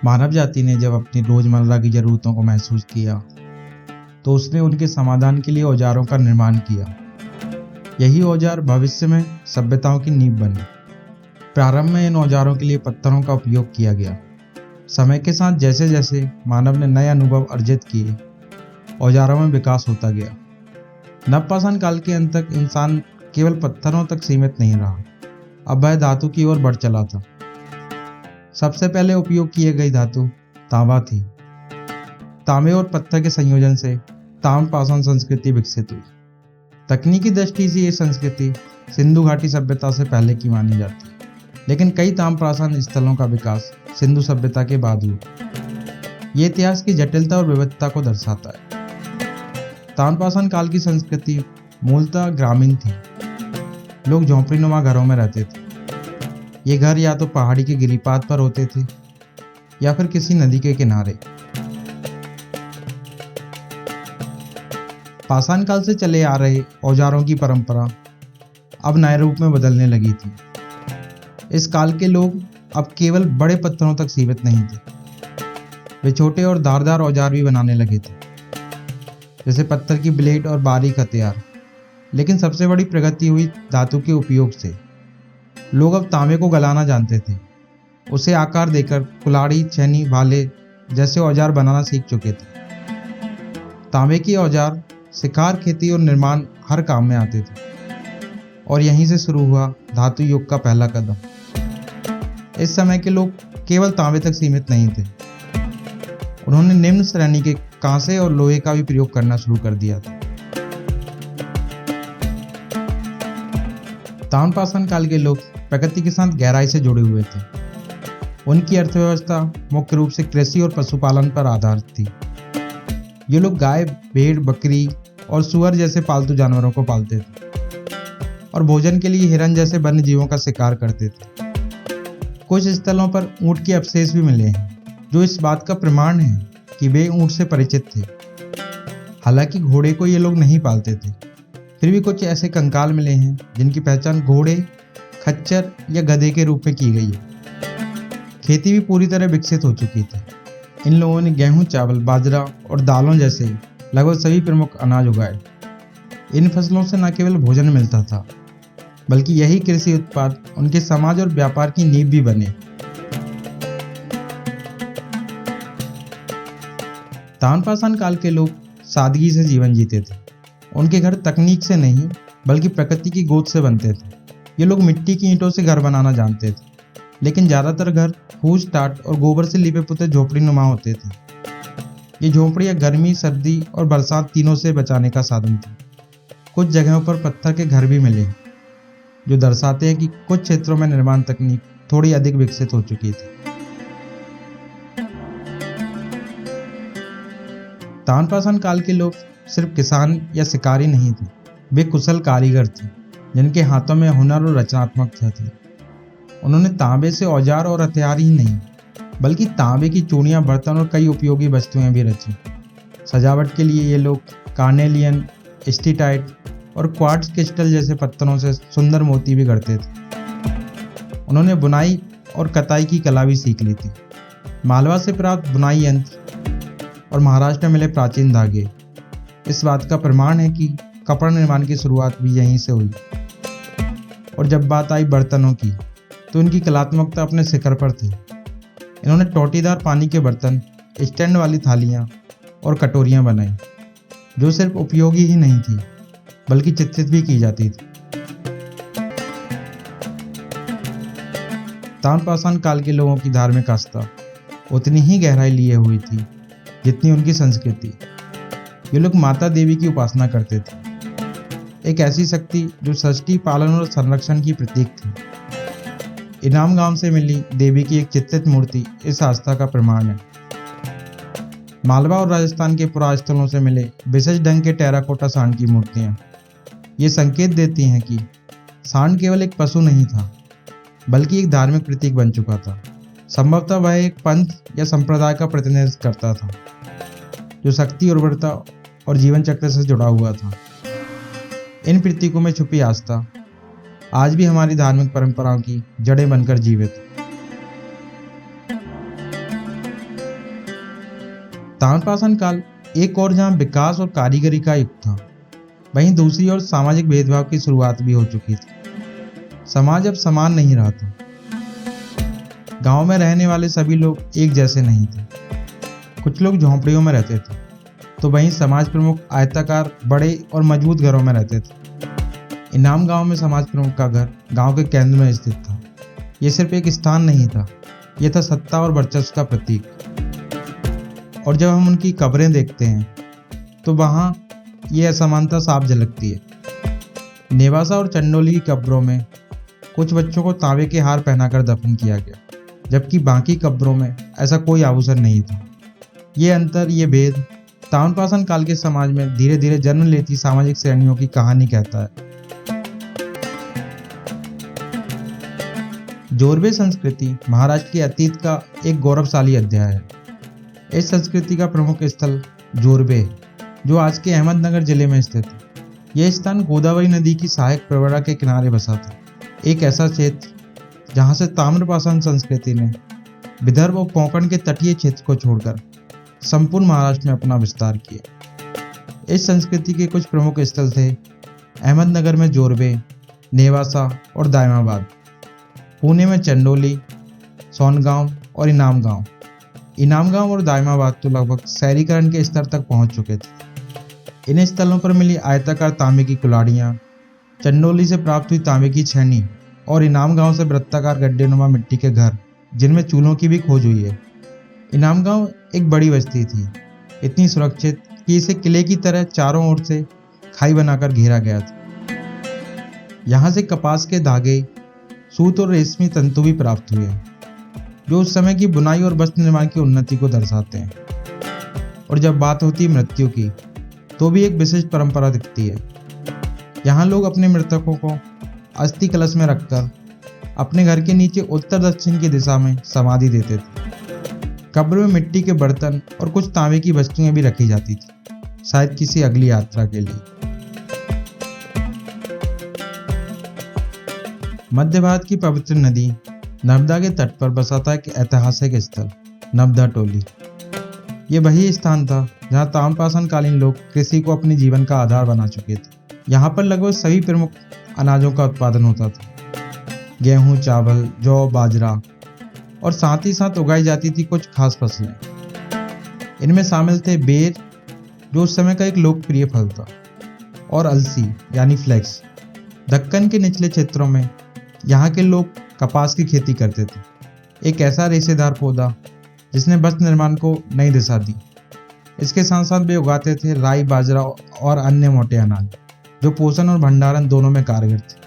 मानव जाति ने जब अपनी रोजमर्रा की जरूरतों को महसूस किया तो उसने उनके समाधान के लिए औजारों का निर्माण किया। यही औजार भविष्य में सभ्यताओं की नींव बने। प्रारंभ में इन औजारों के लिए पत्थरों का उपयोग किया गया। समय के साथ जैसे जैसे मानव ने नए अनुभव अर्जित किए, औजारों में विकास होता गया। नवपाषाण काल के अंत तक इंसान केवल पत्थरों तक सीमित नहीं रहा, अब वह धातु की ओर बढ़ चला था। सबसे पहले उपयोग किए गई धातु तांबा थी। तांबे और पत्थर के संयोजन से ताम्रपाषाण संस्कृति विकसित हुई। तकनीकी दृष्टि से ये संस्कृति सिंधु घाटी सभ्यता से पहले की मानी जाती है, लेकिन कई ताम्रपाषाण स्थलों का विकास सिंधु सभ्यता के बाद हुआ। ये इतिहास की जटिलता और विविधता को दर्शाता है। ताम्रपाषाण काल की संस्कृति मूलतः ग्रामीण थी। लोग झोंपड़ीनुमा घरों में रहते थे। ये घर या तो पहाड़ी के गिरिपाद पर होते थे या फिर किसी नदी के किनारे। पाषाण काल से चले आ रहे औजारों की परंपरा अब नए रूप में बदलने लगी थी। इस काल के लोग अब केवल बड़े पत्थरों तक सीमित नहीं थे, वे छोटे और धारदार औजार भी बनाने लगे थे, जैसे पत्थर की ब्लेड और बारीक हथियार। लेकिन सबसे बड़ी प्रगति हुई धातु के उपयोग से। लोग अब तांबे को गलाना जानते थे। उसे आकार देकर कुल्हाड़ी, छेनी, भाले जैसे औजार बनाना सीख चुके थे। तांबे के औजार शिकार, खेती और निर्माण हर काम में आते थे और यहीं से शुरू हुआ धातु युग का पहला कदम। इस समय के लोग केवल तांबे तक सीमित नहीं थे, उन्होंने निम्न श्रेणी के कांसे और लोहे का भी प्रयोग करना शुरू कर दिया था। ताम्रपाषाण काल के लोग प्रकृति के साथ गहराई से जुड़े हुए थे। उनकी अर्थव्यवस्था मुख्य रूप से कृषि और पशुपालन पर आधारित थी। ये लोग गाय, भेड़, बकरी और सुअर जैसे पालतू जानवरों को पालते थे और भोजन के लिए हिरन जैसे वन्य जीवों का शिकार करते थे। कुछ स्थलों पर ऊंट के अवशेष भी मिले हैं, जो इस बात का प्रमाण है कि वे ऊंट से परिचित थे। हालांकि घोड़े को ये लोग नहीं पालते थे, फिर भी कुछ ऐसे कंकाल मिले हैं जिनकी पहचान घोड़े, खच्चर या गधे के रूप में की गई है। खेती भी पूरी तरह विकसित हो चुकी थी। इन लोगों ने गेहूं, चावल, बाजरा और दालों जैसे लगभग सभी प्रमुख अनाज उगाए। इन फसलों से न केवल भोजन मिलता था, बल्कि यही कृषि उत्पाद उनके समाज और व्यापार की नींव भी बने। ताम्रपाषाण काल के लोग सादगी से जीवन जीते थे। उनके घर तकनीक से नहीं बल्कि प्रकृति की गोद से बनते थे। ये लोग मिट्टी की ईंटों से घर बनाना जानते थे, लेकिन ज्यादातर घर फूस, टाट और गोबर से लिपे पुते झोपड़ी नुमा होते थे। ये झोपड़ियां गर्मी, सर्दी और बरसात तीनों से बचाने का साधन थी। कुछ जगहों पर पत्थर के घर भी मिले, जो दर्शाते हैं कि कुछ क्षेत्रों में निर्माण तकनीक थोड़ी अधिक विकसित हो चुकी थी। ताम्रपाषाण काल के लोग सिर्फ किसान या शिकारी नहीं थे, वे कुशल कारीगर थे जिनके हाथों में हुनर और रचनात्मकता थी। उन्होंने तांबे से औजार और हथियार ही नहीं, बल्कि तांबे की चूड़ियां, बर्तन और कई उपयोगी वस्तुएं भी रची। सजावट के लिए ये लोग कार्नेलियन, स्टीटाइट और क्वार्ट्ज क्रिस्टल जैसे पत्थरों से सुंदर मोती भी गढ़ते थे। उन्होंने बुनाई और कताई की कला भी सीख ली थी। मालवा से प्राप्त बुनाई यंत्र और महाराष्ट्र में मिले प्राचीन धागे इस बात का प्रमाण है कि कपड़ा निर्माण की शुरुआत भी यहीं से हुई। और जब बात आई बर्तनों की, तो इनकी कलात्मकता अपने शिखर पर थी। इन्होंने टोटीदार पानी के बर्तन, स्टैंड वाली थालियां और कटोरियां बनाई, जो सिर्फ उपयोगी ही नहीं थी बल्कि चित्रित भी की जाती थी। ताम्रपाषाण काल के लोगों की धार्मिक आस्था उतनी ही गहराई लिए हुई थी जितनी उनकी संस्कृति। ये लोग माता देवी की उपासना करते थे, एक ऐसी शक्ति जो सृष्टि, पालन और संरक्षण की प्रतीक थी। इनाम गांव से मिली देवी की एक चित्रित मूर्ति इस आस्था का प्रमाण है। मालवा और राजस्थान के पुरास्थलों से मिले विशेष ढंग के टेराकोटा सांड की मूर्तियां ये संकेत देती हैं कि सांड केवल एक पशु नहीं था, बल्कि एक धार्मिक प्रतीक बन चुका था। संभवतः वह एक पंथ या संप्रदाय का प्रतिनिधित्व करता था, जो शक्ति, उर्वरता और जीवन चक्र से जुड़ा हुआ था। इन प्रतीकों में छुपी आस्था आज भी हमारी धार्मिक परंपराओं की जड़ें बनकर जीवित है। ताम्रपाषाण काल एक और जहां विकास और कारीगरी का युग था, वहीं दूसरी ओर सामाजिक भेदभाव की शुरुआत भी हो चुकी थी। समाज अब समान नहीं रहा था। गांव में रहने वाले सभी लोग एक जैसे नहीं थे। कुछ लोग झोंपड़ियों में रहते थे, तो वहीं समाज प्रमुख आयताकार बड़े और मजबूत घरों में रहते थे। इनाम गांव में समाज प्रमुख का घर गांव के केंद्र में स्थित था। यह सिर्फ एक स्थान नहीं था, यह था सत्ता और वर्चस्व का प्रतीक। और जब हम उनकी कब्रें देखते हैं तो वहां ये असमानता साफ झलकती है। नेवासा और चंडोली की कब्रों में कुछ बच्चों को तांबे के हार पहनाकर दफन किया गया, जबकि बाकी कब्रों में ऐसा कोई आभूषण नहीं था। ये अंतर, ये भेद ताम्रपाषाण काल के समाज में धीरे धीरे जन्म लेती सामाजिक श्रेणियों की कहानी कहता है। जोरबे संस्कृति महाराष्ट्र के अतीत का एक गौरवशाली अध्याय है। इस संस्कृति का प्रमुख स्थल जोरबे है, जो आज के अहमदनगर जिले में स्थित है। यह स्थान गोदावरी नदी की सहायक प्रवरा के किनारे बसा था। एक ऐसा क्षेत्र जहां से ताम्रपाषाण संस्कृति ने विदर्भ और कोंकण के तटीय क्षेत्र को छोड़कर संपूर्ण महाराष्ट्र में अपना विस्तार किया। इस संस्कृति के कुछ प्रमुख स्थल थे अहमदनगर में जोरबे, नेवासा और दायमाबाद, पुणे में चंडोली, सोनगांव और इनाम गांव। इनाम गांव और दायमाबाद तो लगभग शहरीकरण के स्तर तक पहुंच चुके थे। इन स्थलों पर मिली आयताकार तांबे की कुल्हाड़ियां, चंडोली से प्राप्त हुई तांबे की छेनी और इनाम गांव से वृत्ताकार गड्ढेनुमा मिट्टी के घर, जिनमें चूल्हों की भी खोज हुई है। इनाम गांव एक बड़ी बस्ती थी, इतनी सुरक्षित कि इसे किले की तरह चारों ओर से खाई बनाकर घेरा गया था। यहाँ से कपास के धागे, सूत और रेशमी तंतु भी प्राप्त हुए, जो उस समय की बुनाई और वस्त्र निर्माण की उन्नति को दर्शाते हैं। और जब बात होती है मृत्यु की, तो भी एक विशिष्ट परंपरा दिखती है। यहाँ लोग अपने मृतकों को अस्थि कलश में रखकर अपने घर के नीचे उत्तर दक्षिण की दिशा में समाधि देते थे। कब्र में मिट्टी के बर्तन और कुछ तांबे की वस्तुएं भी रखी जाती थी, शायद किसी अगली यात्रा के लिए। मध्य भारत की पवित्र नदी नर्मदा के तट पर बसा था एक ऐतिहासिक स्थल, नर्मदा टोली। ये वही स्थान था जहां ताम्रपाषाण कालीन लोग कृषि को अपने जीवन का आधार बना चुके थे। यहाँ पर लगभग सभी प्रमुख अनाजों का उत्पादन होता था। गेहूं, चावल, जौ, बाजरा और साथ ही साथ उगाई जाती थी कुछ खास फसलें। इनमें शामिल थे बेर, जो उस समय का एक लोकप्रिय फल था, और अलसी यानी फ्लेक्स। दक्कन के निचले क्षेत्रों में यहाँ के लोग कपास की खेती करते थे, एक ऐसा रेशेदार पौधा जिसने वस्त्र निर्माण को नई दिशा दी। इसके साथ साथ वे उगाते थे राई, बाजरा और अन्य मोटे अनाज, जो पोषण और भंडारण दोनों में कारगर थे।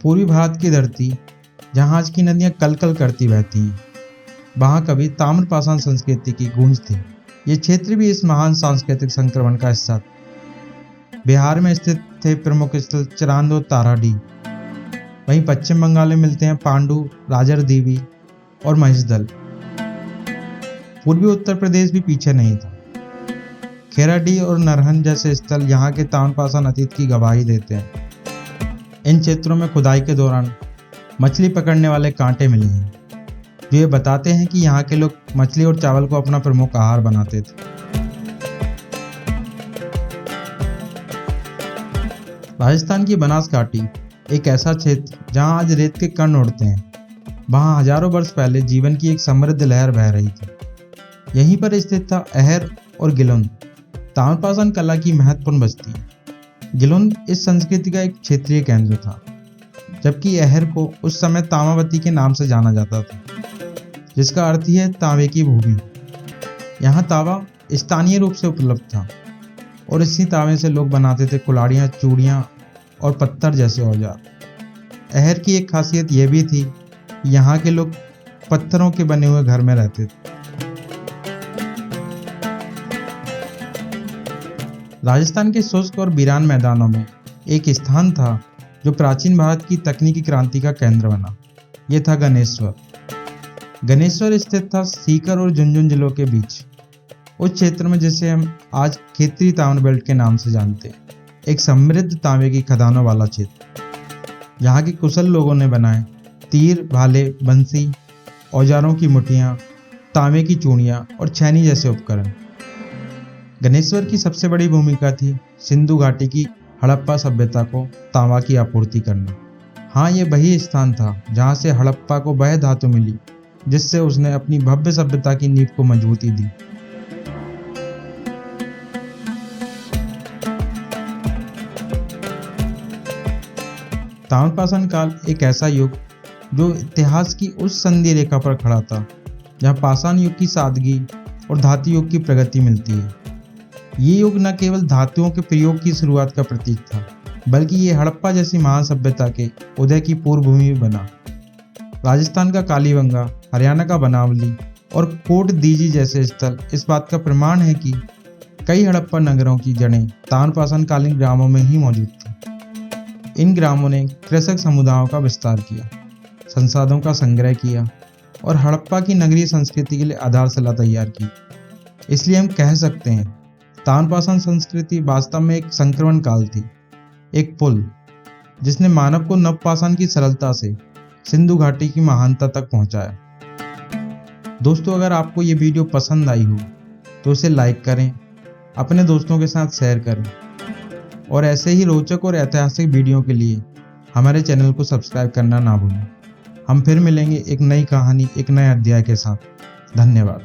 पूर्वी भारत की धरती, जहाँ आज की नदियां कल कल करती बहती हैं, वहाँ कभी ताम्रपाषाण संस्कृति की गूंज थी। ये क्षेत्र भी इस महान सांस्कृतिक संक्रमण का हिस्सा था। बिहार में स्थित थे प्रमुख स्थल चिरांद और ताराडीह। वहीं पश्चिम बंगाल में मिलते हैं पांडु, राजरदेवी और महिषदल। पूर्वी उत्तर प्रदेश भी पीछे नहीं था। खेराडीह और नरहन जैसे स्थल यहाँ के ताम्रपाषाण अतीत की गवाही देते हैं। इन क्षेत्रों में खुदाई के दौरान मछली पकड़ने वाले कांटे मिले हैं, जो ये बताते हैं कि यहाँ के लोग मछली और चावल को अपना प्रमुख आहार बनाते थे। राजस्थान की बनास घाटी एक ऐसा क्षेत्र जहाँ आज रेत के कण उड़ते हैं। वहाँ हजारों वर्ष पहले जीवन की एक समृद्ध लहर बह रही थी। यहीं पर स्थित था अहर और गिलोंद, ताम्रपाषाण कला की महत्वपूर्ण बस्ती। गिलोंद इस संस्कृति का एक क्षेत्रीय केंद्र था, जबकि अहर को उस समय तामावती के नाम से जाना जाता था, जिसका अर्थ ही है तांबे की भूमि। यहाँ तांबा स्थानीय रूप से उपलब्ध था और इसी तांबे से लोग बनाते थे कुल्हाड़ियाँ, चूड़ियाँ और पत्थर जैसे औजार। अहर की एक खासियत यह भी थी कि यहाँ के लोग पत्थरों के बने हुए घर में रहते थे। राजस्थान के शुष्क और वीरान मैदानों में एक स्थान था जो प्राचीन भारत की तकनीकी क्रांति का केंद्र बना। यह था गणेश्वर। गणेश्वर स्थित था सीकर और झुंझुनू जिलों के बीच, उस क्षेत्र में जिसे हम आज खेतरी ताम्र बेल्ट के नाम से जानते हैं। एक समृद्ध तांबे की खदानों वाला क्षेत्र। यहाँ के कुशल लोगों ने बनाए तीर, भाले, बंसी, औजारों की मुठियाँ, तांबे की चूड़ियाँ और छैनी जैसे उपकरण। गणेश्वर की सबसे बड़ी भूमिका थी सिंधु घाटी की हड़प्पा सभ्यता को तांबा की आपूर्ति करना। हाँ, ये वही स्थान था जहाँ से हड़प्पा को वह धातु मिली जिससे उसने अपनी भव्य सभ्यता की नींव को मजबूती दी। ताम्रपाषाण काल एक ऐसा युग जो इतिहास की उस संधि रेखा पर खड़ा था जहाँ पाषाण युग की सादगी और धातु युग की प्रगति मिलती है। ये युग न केवल धातुओं के प्रयोग की शुरुआत का प्रतीक था, बल्कि ये हड़प्पा जैसी महान सभ्यता के उदय की पूर्व भूमि भी बना। राजस्थान का कालीबंगा, हरियाणा का बनावली और कोट दीजी जैसे स्थल इस बात का प्रमाण है कि कई हड़प्पा नगरों की जड़ें ताम्रपाषाण कालीन ग्रामों में ही मौजूद थी। इन ग्रामों ने कृषक समुदायों का विस्तार किया, संसाधनों का संग्रह किया और हड़प्पा की नगरीय संस्कृति के लिए आधारशिला तैयार की। इसलिए हम कह सकते हैं ताम्रपाषाण संस्कृति वास्तव में एक संक्रमण काल थी, एक पुल जिसने मानव को नवपाषाण की सरलता से सिंधु घाटी की महानता तक पहुंचाया। दोस्तों, अगर आपको ये वीडियो पसंद आई हो तो इसे लाइक करें, अपने दोस्तों के साथ शेयर करें और ऐसे ही रोचक और ऐतिहासिक वीडियो के लिए हमारे चैनल को सब्सक्राइब करना ना भूलें। हम फिर मिलेंगे एक नई कहानी, एक नए अध्याय के साथ। धन्यवाद।